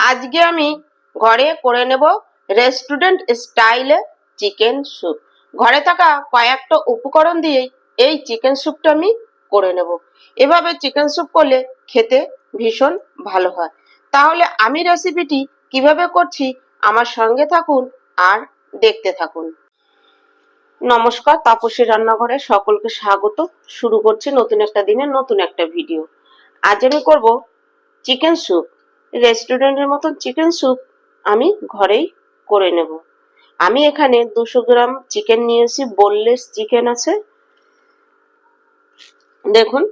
আজকে আমি ঘরে করে নেব রেস্টুরেন্ট স্টাইলে চিকেন স্যুপ। ঘরে থাকা কয়েকটা উপকরণ দিয়ে এই চিকেন স্যুপটা আমি করে নেব। এভাবে চিকেন স্যুপ করলে খেতে ভীষণ ভালো হয়। তাহলে আমি রেসিপিটি কিভাবে করছি আমার সঙ্গে থাকুন আর দেখতে থাকুন। নমস্কার, তাপসী রান্নাঘরে সকলকে স্বাগত। শুরু করছি নতুন একটা দিনের নতুন একটা ভিডিও। আজ আমি করব চিকেন স্যুপ। রেস্টুরেন্টের মতো চিকেন স্যুপ আমি ঘরেই করে নেব। আমি এখানে 200 গ্রাম চিকেন নিয়েছি, বোনলেস চিকেন আছে। দেখুন,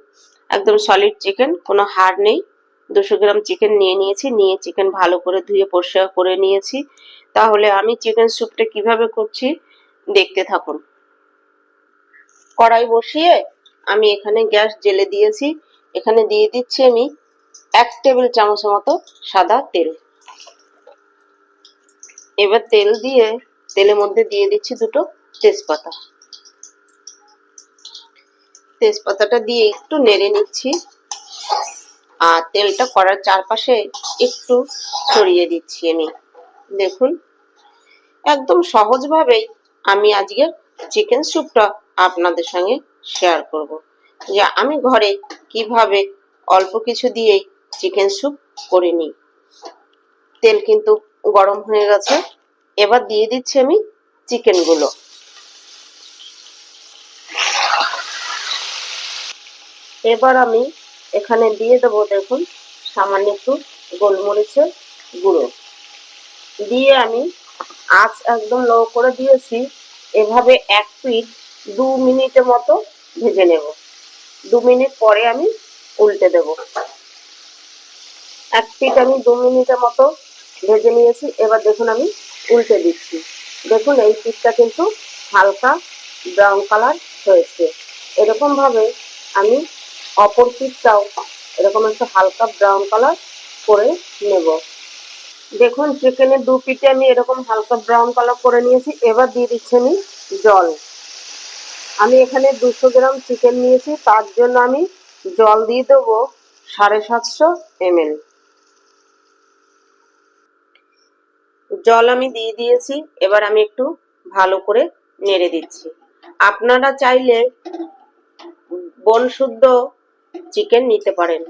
একদম সলিড চিকেন, কোনো হাড় নেই। 200 গ্রাম চিকেন নিয়েছি। চিকেন ভালো করে ধুয়ে পরিষ্কার করে নিয়েছি। তাহলে আমি চিকেন স্যুপটা কিভাবে করছি দেখতে থাকুন। কড়াই বসিয়ে আমি এখানে গ্যাস জ্বেলে দিয়েছি। এখানে দিয়ে দিচ্ছি আমি 1 টেবিল চামচের মতো সাদা তেল। এবার তেলের মধ্যে দিয়ে দিচ্ছি 2টো তেজপাতা। তেজপাতাটা দিয়ে একটু নেড়ে নিচ্ছি আর তেলটা কড়ার চারপাশে একটু ছড়িয়ে দিচ্ছি আমি। দেখুন, একদম সহজভাবেই আমি আজকে চিকেন স্যুপটা আপনাদের সঙ্গে শেয়ার করব, যে আমি ঘরে কিভাবে অল্প কিছু দিয়েই চিকেন স্যুপ করে নিই। তেল কিন্তু গরম হয়ে গেছে। এবার দিয়ে দিচ্ছি আমি চিকেনগুলো। এবার আমি এখানে দিয়ে দেবো, দেখুন, সামান্য একটু গোলমরিচের গুঁড়ো দিয়ে আমি আঁচ একদম লো করে দিয়েছি। এভাবে এক পিঠ 2 মিনিটের মতো ভেজে নেব। 2 মিনিট পরে আমি উল্টে দেব। এক পিঠ আমি 2 মিনিটের মতো ভেজে নিয়েছি। এবার দেখুন আমি উল্টে দিচ্ছি। দেখুন, এই পিঠটা কিন্তু হালকা ব্রাউন কালার হয়েছে। এরকম ভাবে আমি অপর পিঠটাও এরকম একটু হালকা ব্রাউন কালার করে নেব। দেখুন, চিকেনের 2 পিঠে আমি এরকম হালকা ব্রাউন কালার করে নিয়েছি। এবার দিয়ে দিচ্ছি আমি জল। আমি এখানে 200 গ্রাম চিকেন নিয়েছি, তার জন্য আমি জল দিয়ে দেবো 750 ml। জল আমি দিয়ে দিয়েছি। এবার আমি একটু ভালো করে নেড়ে দিচ্ছি। আপনারা চাইলে বোন শুদ্ধ চিকেন নিতে পারেন,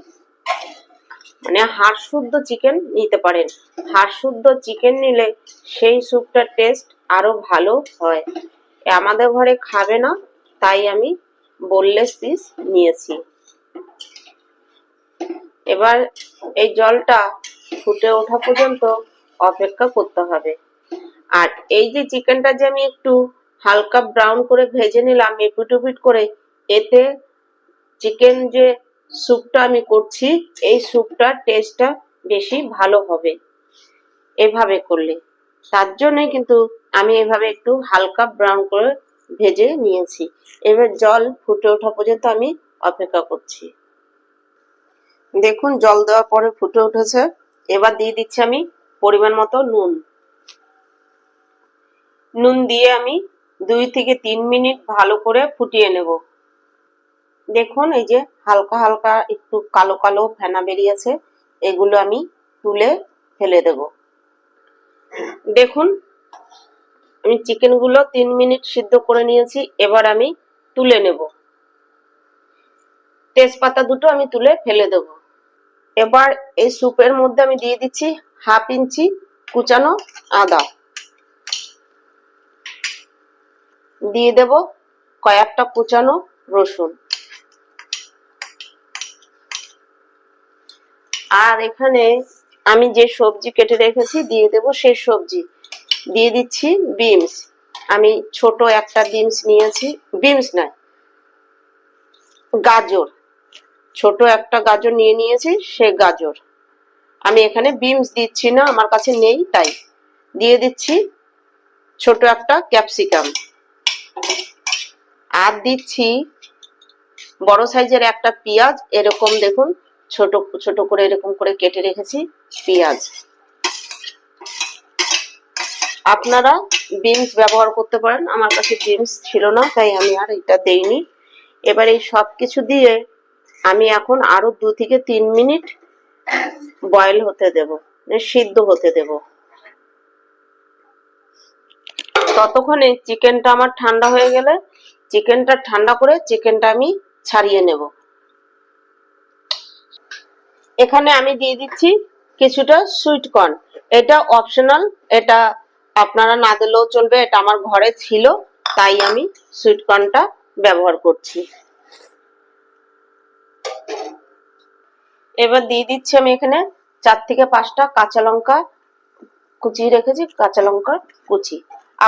মানে হাড় শুদ্ধ চিকেন নিতে পারেন। হাড় শুদ্ধ চিকেন নিলে সেই স্যুপটার টেস্ট আরো ভালো হয়। আমাদের ঘরে খাবে না, তাই আমি বোনলেস পিস নিয়েছি। এবার এই জলটা ফুটে ওঠা পর্যন্ত অপেক্ষা করতে হবে। আর এই যে চিকেনটা যে আমি একটু হালকা ব্রাউন করে ভেজে নিলাম এপিট ওপিট করে, এতে চিকেন যে স্যুপটা আমি করছি এই স্যুপটার টেস্টটা বেশি ভালো হবে এভাবে করলে। তার জন্যই কিন্তু আমি এভাবে একটু হালকা ব্রাউন করে ভেজে নিয়েছি। এবার জল ফুটে ওঠা পর্যন্ত আমি অপেক্ষা করছি। দেখুন, জল দেওয়ার পরে ফুটে উঠেছে। এবার দিয়ে দিচ্ছি আমি পরিমাণ মতো নুন দিয়ে আমি 2 থেকে 3 মিনিট ভালো করে ফুটিয়ে নেব। দেখুন, এই যে হালকা হালকা একটু কালো কালো ফেনা বেরিয়েছে, এগুলো আমি তুলে ফেলে দেব। দেখুন, আমি চিকেনগুলো 3 মিনিট সিদ্ধ করে নিয়েছি। এবার আমি তুলে নেব। তেজপাতা 2টো আমি তুলে ফেলে দেব। এবার এই স্যুপের মধ্যে আমি দিয়ে দিচ্ছি 1/2 ইঞ্চি কুচানো আদা, দিয়ে দেব কয়েকটা কুচানো রসুন। আর এখানে আমি যে সবজি কেটে রেখেছি দিয়ে দেব সেই সবজি। দিয়ে দিচ্ছি বিনস। আমি ছোট একটা বিনস নিয়েছি, বিনস নয়, গাজর। ছোট একটা গাজর নিয়েছি, সে গাজর। আমি এখানে বিনস দিচ্ছি না, আমার কাছে নেই, তাই দিয়ে দিচ্ছি ছোট একটা ক্যাপসিকাম। আর দিচ্ছি বড় সাইজের একটা পেঁয়াজ। এরকম দেখুন ছোট ছোট করে এরকম করে কেটে রেখেছি পেঁয়াজ। আপনারা বিনস ব্যবহার করতে পারেন, আমার কাছে বিনস ছিল না তাই আমি আর এটা দেইনি। এবার এই সব কিছু দিয়ে আমি এখন আরো 2 থেকে 3 মিনিট বয়েল হতে দেব। সিদ্ধ হতে দেব। ততক্ষণে চিকেনটা আমার ঠান্ডা হয়ে গেলে চিকেনটা ঠান্ডা করে চিকেনটা আমি ছাড়িয়ে নেব। এখানে আমি দিয়ে দিচ্ছি কিছুটা সুইট কর্ন। এটা অপশনাল, এটা আপনারা না দিলেও চলবে, এটা আমার ঘরে ছিল তাই আমি সুইট কর্নটা ব্যবহার করছি। এবার দিয়ে দিচ্ছি আমি এখানে 4 থেকে 5টা কাঁচা লঙ্কা কুচিয়ে রেখেছি, কাঁচা লঙ্কা কুচি।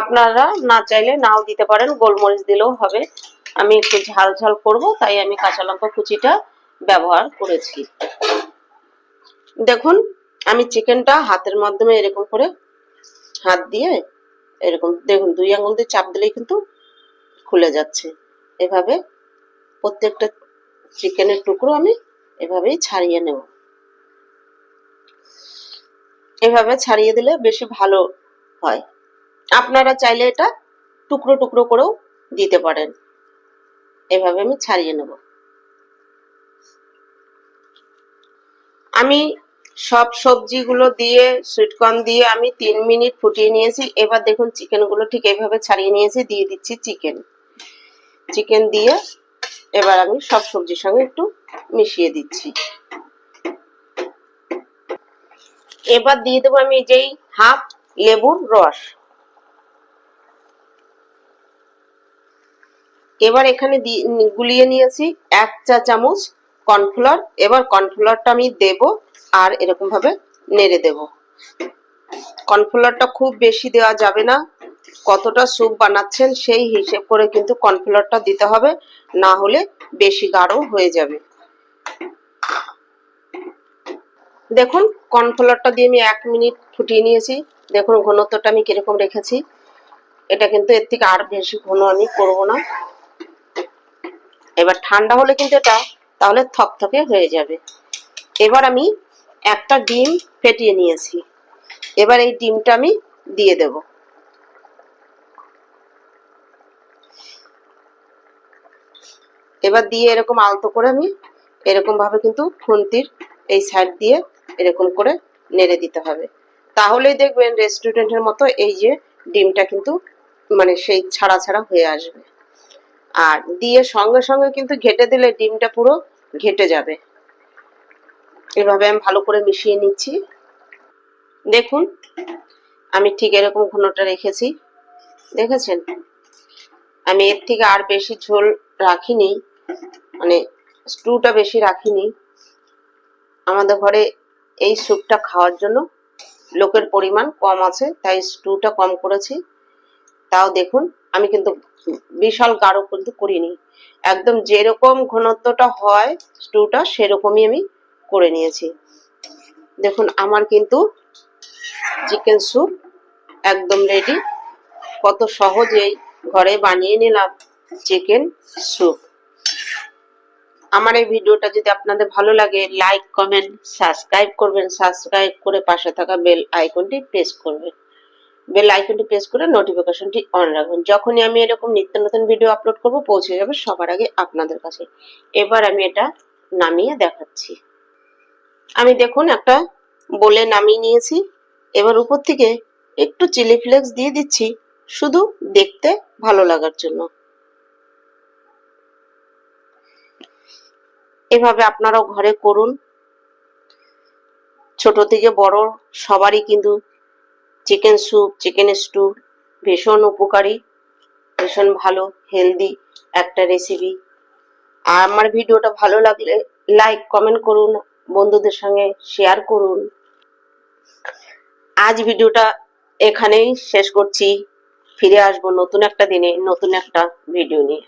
আপনারা না চাইলে নাও দিতে পারেন, গোলমরিচ দিলেও হবে। আমি একটু ঝাল ঝাল করব তাই আমি কাঁচা লঙ্কা কুচিটা ব্যবহার করেছি। দেখুন আমি চিকেনটা হাতের মাধ্যমে এরকম করে হাত দিয়ে এরকম দেখুন 2 আঙ্গুল দিয়ে চাপ দিলেই কিন্তু খুলে যাচ্ছে। এভাবে প্রত্যেকটা চিকেনের টুকরো আমি এভাবেই ছাড়িয়ে নেব। এভাবে ছাড়িয়ে দিলে বেশি ভালো হয়। আপনারা চাইলে এটা টুকরো টুকরো করেও দিতে পারেন। এভাবে আমি ছাড়িয়ে নেব। আমি সব সবজিগুলো দিয়ে সুইটকর্ন দিয়ে আমি 3 মিনিট ফুটিয়ে নিয়েছি। এবার দেখুন চিকেনগুলো ঠিক এইভাবে ছাড়িয়ে নিয়েছি, দিয়ে দিচ্ছি চিকেন দিয়ে এবার আমি সব সবজির সঙ্গে একটু মিশিয়ে দিচ্ছি। এবার দিয়ে দেবো আমি যেই হাফ লেবুর রস। এবার এখানে গুলিয়ে নিয়েছি 1 চা চামচ কর্নফ্লাওয়ার। এবার কর্নফ্লাওয়ারটা আমি দেব আর এরকম ভাবে নেড়ে দেব। কর্নফ্লাওয়ারটা খুব বেশি দেওয়া যাবে না, কতটা স্যুপ বানাচ্ছেন সেই হিসেব করে কিন্তু কর্নফ্লাওয়ারটা দিতে হবে, না হলে বেশি গাঢ় হয়ে যাবে। দেখুন কর্নফ্লাওয়ারটা দিয়ে আমি 1 মিনিট ফুটিয়ে নিয়েছি। দেখুন ঘনত্বটা আমি কিরকম রেখেছি। এটা কিন্তু এর থেকে আর বেশি ঘন আমি করব না। এবার ঠান্ডা হলে কিন্তু এটা তাহলে থকথকে হয়ে যাবে। এবার আমি একটা ডিম ফেটিয়ে নিয়েছি, এবার এই ডিমটা আমি দিয়ে দেব। এবার দিয়ে এরকম আলতো করে আমি এরকম ভাবে কিন্তু খুন্তির এই সাইড দিয়ে এরকম করে নেড়ে দিতে হবে। তাহলেই দেখবেন রেস্টুরেন্টের মতো এই যে ডিমটা কিন্তু মানে সেই ছাড়া ছাড়া হয়ে আসবে। আর দিয়ে সঙ্গে সঙ্গে কিন্তু ঘেটে দিলে ডিমটা পুরো ঘেটে যাবে। এভাবে আমি ভালো করে মিশিয়ে নিচ্ছি। দেখুন আমি ঠিক এরকম ঘনটা রেখেছি, দেখেছেন? আমি এর থেকে আর বেশি ঝোল রাখিনি, মানে স্টুটা বেশি রাখিনি। আমাদের ঘরে এই স্যুপটা খাওয়ার জন্য লোকের পরিমাণ কম আছে তাই স্টুটা কম করেছি। তাও দেখুন আমি কিন্তু বিশাল গাঢ় কিন্তু করিনি, একদম যেরকম ঘনত্বটা হয় স্টুটা সেরকমই আমি করে নিয়েছি। দেখুন আমার কিন্তু চিকেন স্যুপ একদম রেডি। কত সহজেই ঘরে বানিয়ে নিলাম চিকেন স্যুপ। আমার এই ভিডিওটা যদি আপনাদের ভালো লাগে লাইক কমেন্ট সাবস্ক্রাইব করবেন, সাবস্ক্রাইব করে পাশে থাকা বেল আইকনটি প্রেস করবেন। বেল আইকনটি প্রেস করে নোটিফিকেশনটি অন রাখবেন। যখনই আমি এরকম নিত্য নতুন ভিডিও আপলোড করব পৌঁছে যাবে সবার আগে আপনাদের কাছে। এবার আমি এটা নামিয়ে দেখাচ্ছি। আমি দেখুন একটা বলে নামিয়ে নিয়েছি। এবার উপর থেকে একটু চিলি ফ্লেক্স দিয়ে দিচ্ছি শুধু দেখতে ভালো লাগার জন্য। এভাবে আপনারাও ঘরে করুন। ছোট থেকে বড় সবারই কিন্তু চিকেন স্যুপ চিকেন স্টু ভীষণ উপকারী, ভীষণ ভালো হেলদি একটা রেসিপি। আর আমার ভিডিওটা ভালো লাগলে লাইক কমেন্ট করুন, বন্ধুদের সঙ্গে শেয়ার করুন। আজ ভিডিওটা এখানেই শেষ করছি। ফিরে আসবো নতুন একটা দিনে নতুন একটা ভিডিও নিয়ে।